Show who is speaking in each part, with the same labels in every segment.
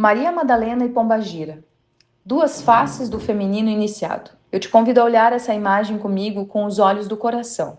Speaker 1: Maria Madalena e Pombagira, duas faces do feminino iniciado. Eu te convido a olhar essa imagem comigo com os olhos do coração,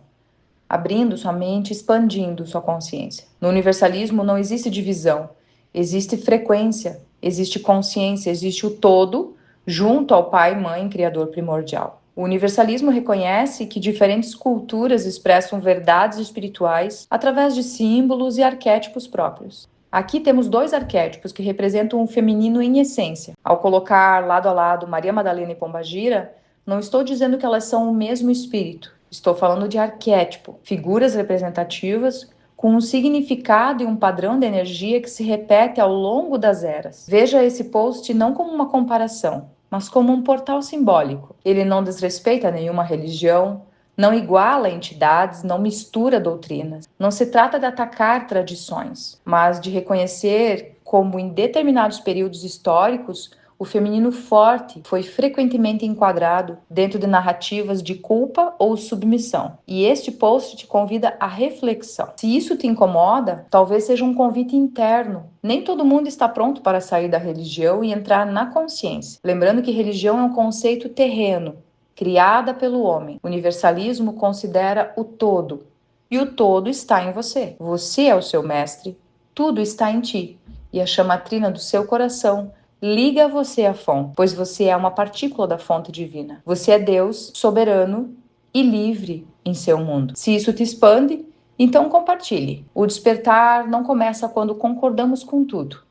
Speaker 1: abrindo sua mente, expandindo sua consciência. No universalismo não existe divisão, existe frequência, existe consciência, existe o todo junto ao Pai, Mãe, Criador primordial. O universalismo reconhece que diferentes culturas expressam verdades espirituais através de símbolos e arquétipos próprios. Aqui temos dois arquétipos que representam o feminino em essência. Ao colocar lado a lado Maria Madalena e Pombagira, não estou dizendo que elas são o mesmo espírito. Estou falando de arquétipo, figuras representativas com um significado e um padrão de energia que se repete ao longo das eras. Veja esse post não como uma comparação, mas como um portal simbólico. Ele não desrespeita nenhuma religião, não iguala entidades, não mistura doutrinas. Não se trata de atacar tradições, mas de reconhecer como em determinados períodos históricos o feminino forte foi frequentemente enquadrado dentro de narrativas de culpa ou submissão. E este post te convida à reflexão. Se isso te incomoda, talvez seja um convite interno. Nem todo mundo está pronto para sair da religião e entrar na consciência. Lembrando que religião é um conceito terreno, criada pelo homem. O universalismo considera o todo, e o todo está em você. Você é o seu mestre, tudo está em ti, e a chamatrina do seu coração liga você à fonte, pois você é uma partícula da fonte divina. Você é Deus, soberano e livre em seu mundo. Se isso te expande, então compartilhe. O despertar não começa quando concordamos com tudo.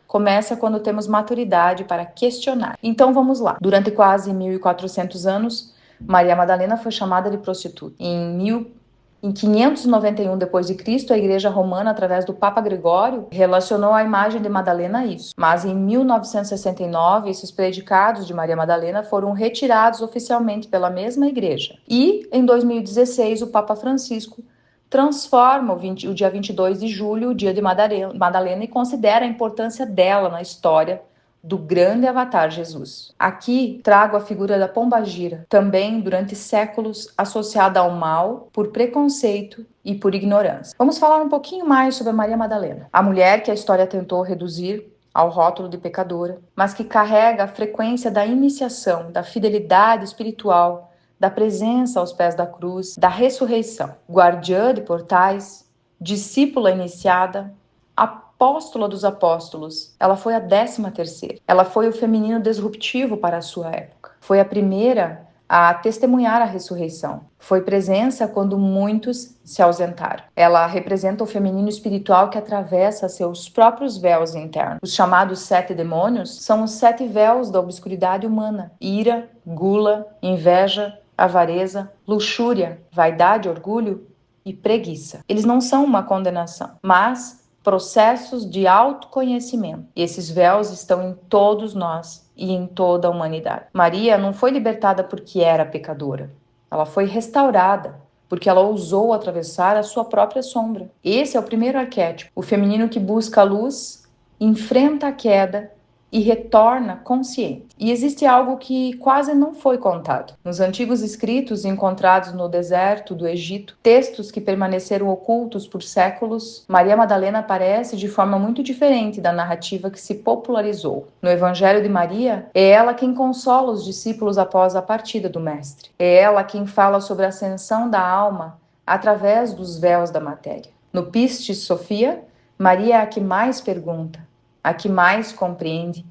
Speaker 1: Começa quando temos maturidade para questionar. Então vamos lá. Durante quase 1400 anos, Maria Madalena foi chamada de prostituta. Em 591 d.C., a Igreja Romana, através do Papa Gregório, relacionou a imagem de Madalena a isso. Mas em 1969, esses predicados de Maria Madalena foram retirados oficialmente pela mesma Igreja. E, em 2016, o Papa Francisco transforma o dia 22 de julho, o dia de Madalena, e considera a importância dela na história do grande avatar Jesus. Aqui trago a figura da Pombagira, também durante séculos associada ao mal por preconceito e por ignorância. Vamos falar um pouquinho mais sobre a Maria Madalena, a mulher que a história tentou reduzir ao rótulo de pecadora, mas que carrega a frequência da iniciação, da fidelidade espiritual, da presença aos pés da cruz, da ressurreição, guardiã de portais, discípula iniciada, apóstola dos apóstolos. Ela foi a 13ª. Ela foi o feminino disruptivo para a sua época. Foi a primeira a testemunhar a ressurreição. Foi presença quando muitos se ausentaram. Ela representa o feminino espiritual que atravessa seus próprios véus internos. Os chamados 7 demônios são os 7 véus da obscuridade humana: ira, gula, inveja, avareza, luxúria, vaidade, orgulho e preguiça. Eles não são uma condenação, mas processos de autoconhecimento. E esses véus estão em todos nós e em toda a humanidade. Maria não foi libertada porque era pecadora. Ela foi restaurada porque ela ousou atravessar a sua própria sombra. Esse é o primeiro arquétipo, o feminino que busca a luz, enfrenta a queda e retorna consciente. E existe algo que quase não foi contado. Nos antigos escritos encontrados no deserto do Egito, textos que permaneceram ocultos por séculos, Maria Madalena aparece de forma muito diferente da narrativa que se popularizou. No Evangelho de Maria, é ela quem consola os discípulos após a partida do Mestre. É ela quem fala sobre a ascensão da alma através dos véus da matéria. No Pistis Sophia, Maria é a que mais pergunta, a que mais compreende,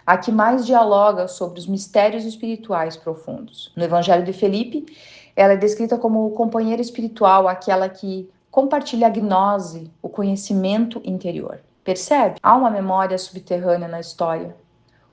Speaker 1: a que mais dialoga sobre os mistérios espirituais profundos. No Evangelho de Felipe, ela é descrita como companheira espiritual, aquela que compartilha a gnose, o conhecimento interior. Percebe? Há uma memória subterrânea na história,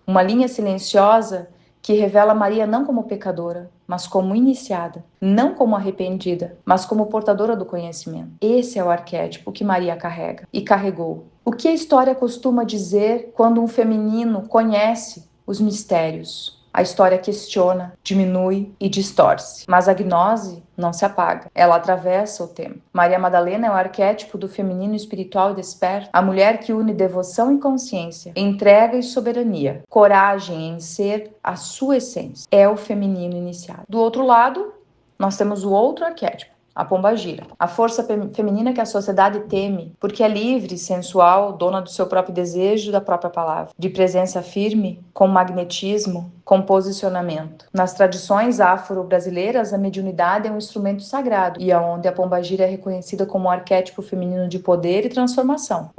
Speaker 1: uma linha silenciosa que revela Maria não como pecadora, mas como iniciada, não como arrependida, mas como portadora do conhecimento. Esse é o arquétipo que Maria carrega e carregou. O que a história costuma dizer quando um feminino conhece os mistérios? A história questiona, diminui e distorce, mas a gnose não se apaga, ela atravessa o tempo. Maria Madalena é o arquétipo do feminino espiritual e desperto, a mulher que une devoção e consciência, entrega e soberania, coragem em ser a sua essência. É o feminino iniciado. Do outro lado, nós temos o outro arquétipo, a pombagira. A força feminina que a sociedade teme, porque é livre, sensual, dona do seu próprio desejo, da própria palavra, de presença firme, com magnetismo, com posicionamento. Nas tradições afro-brasileiras, a mediunidade é um instrumento sagrado e aonde a pombagira é reconhecida como um arquétipo feminino de poder e transformação.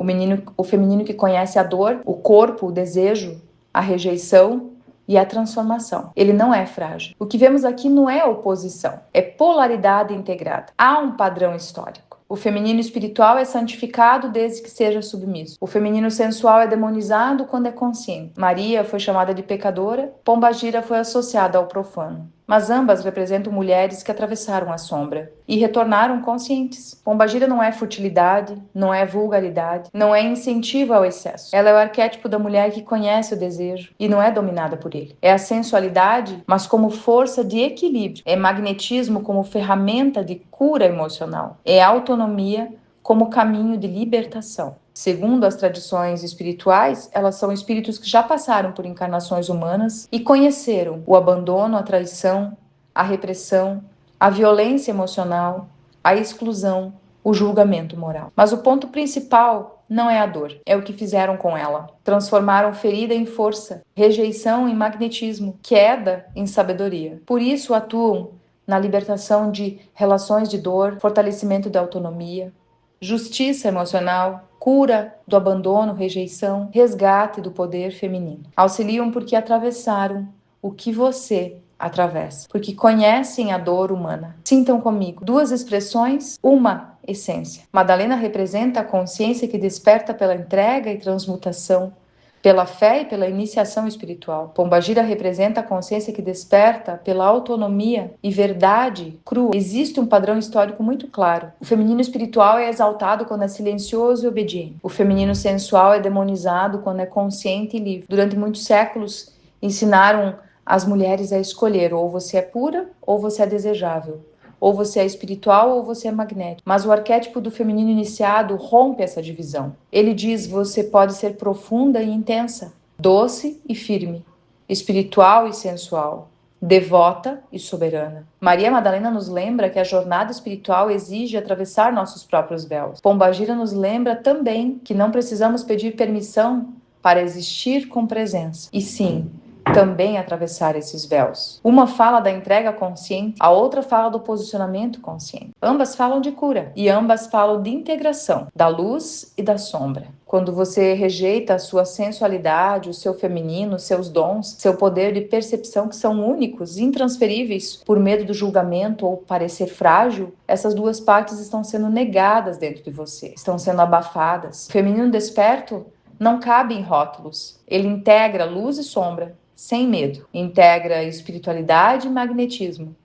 Speaker 1: O feminino que conhece a dor, o corpo, o desejo, a rejeição e a transformação. Ele não é frágil. O que vemos aqui não é oposição, é polaridade integrada. Há um padrão histórico. O feminino espiritual é santificado desde que seja submisso. O feminino sensual é demonizado quando é consciente. Maria foi chamada de pecadora, pombagira foi associada ao profano. Mas ambas representam mulheres que atravessaram a sombra e retornaram conscientes. Pombagira não é futilidade, não é vulgaridade, não é incentivo ao excesso. Ela é o arquétipo da mulher que conhece o desejo e não é dominada por ele. É a sensualidade, mas como força de equilíbrio. É magnetismo como ferramenta de cura emocional. É autonomia como caminho de libertação. Segundo as tradições espirituais, elas são espíritos que já passaram por encarnações humanas e conheceram o abandono, a traição, a repressão, a violência emocional, a exclusão, o julgamento moral. Mas o ponto principal não é a dor, é o que fizeram com ela. Transformaram ferida em força, rejeição em magnetismo, queda em sabedoria. Por isso atuam na libertação de relações de dor, fortalecimento da autonomia, justiça emocional, cura do abandono, rejeição, resgate do poder feminino. Auxiliam porque atravessaram o que você atravessa, porque conhecem a dor humana. Sintam comigo. Duas expressões, uma essência. Madalena representa a consciência que desperta pela entrega e transmutação, pela fé e pela iniciação espiritual. Pombagira representa a consciência que desperta pela autonomia e verdade crua. Existe um padrão histórico muito claro. O feminino espiritual é exaltado quando é silencioso e obediente. O feminino sensual é demonizado quando é consciente e livre. Durante muitos séculos, ensinaram as mulheres a escolher: ou você é pura ou você é desejável. Ou você é espiritual ou você é magnético. Mas o arquétipo do feminino iniciado rompe essa divisão. Ele diz: você pode ser profunda e intensa, doce e firme, espiritual e sensual, devota e soberana. Maria Madalena nos lembra que a jornada espiritual exige atravessar nossos próprios véus. Pombagira nos lembra também que não precisamos pedir permissão para existir com presença. E sim, também atravessar esses véus. Uma fala da entrega consciente, a outra fala do posicionamento consciente. Ambas falam de cura e ambas falam de integração, da luz e da sombra. Quando você rejeita a sua sensualidade, o seu feminino, seus dons, seu poder de percepção que são únicos, intransferíveis, por medo do julgamento ou parecer frágil, essas duas partes estão sendo negadas dentro de você, estão sendo abafadas. O feminino desperto não cabe em rótulos. Ele integra luz e sombra, sem medo. Integra espiritualidade e magnetismo.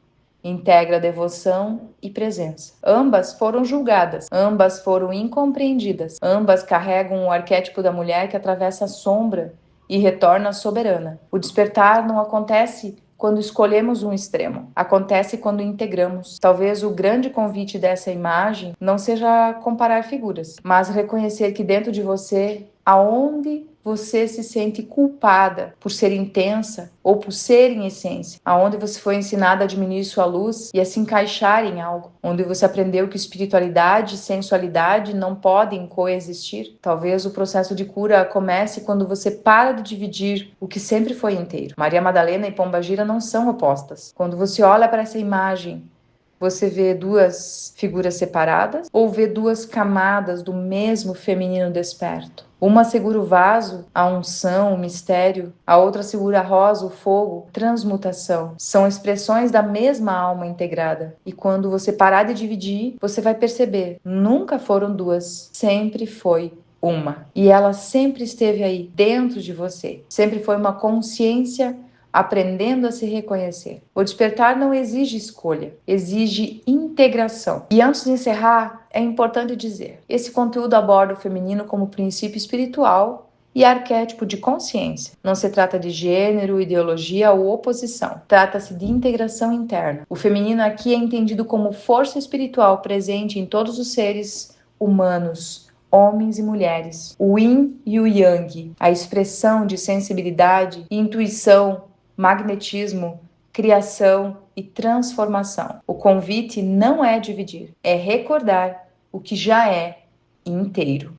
Speaker 1: Integra devoção e presença. Ambas foram julgadas, ambas foram incompreendidas, ambas carregam o arquétipo da mulher que atravessa a sombra e retorna soberana. O despertar não acontece quando escolhemos um extremo, acontece quando integramos. Talvez o grande convite dessa imagem não seja comparar figuras, mas reconhecer que dentro de você, aonde você se sente culpada por ser intensa ou por ser em essência, aonde você foi ensinada a diminuir sua luz e a se encaixar em algo, onde você aprendeu que espiritualidade e sensualidade não podem coexistir. Talvez o processo de cura comece quando você para de dividir o que sempre foi inteiro. Maria Madalena e Pombagira não são opostas. Quando você olha para essa imagem, você vê duas figuras separadas ou vê duas camadas do mesmo feminino desperto? Uma segura o vaso, a unção, o mistério. A outra segura a rosa, o fogo, transmutação. São expressões da mesma alma integrada. E quando você parar de dividir, você vai perceber, nunca foram duas, sempre foi uma. E ela sempre esteve aí, dentro de você. Sempre foi uma consciência aprendendo a se reconhecer. O despertar não exige escolha, exige integração. E antes de encerrar, é importante dizer: esse conteúdo aborda o feminino como princípio espiritual e arquétipo de consciência. Não se trata de gênero, ideologia ou oposição. Trata-se de integração interna. O feminino aqui é entendido como força espiritual presente em todos os seres humanos, homens e mulheres. O yin e o yang, a expressão de sensibilidade, intuição, magnetismo, criação e transformação. O convite não é dividir, é recordar o que já é inteiro.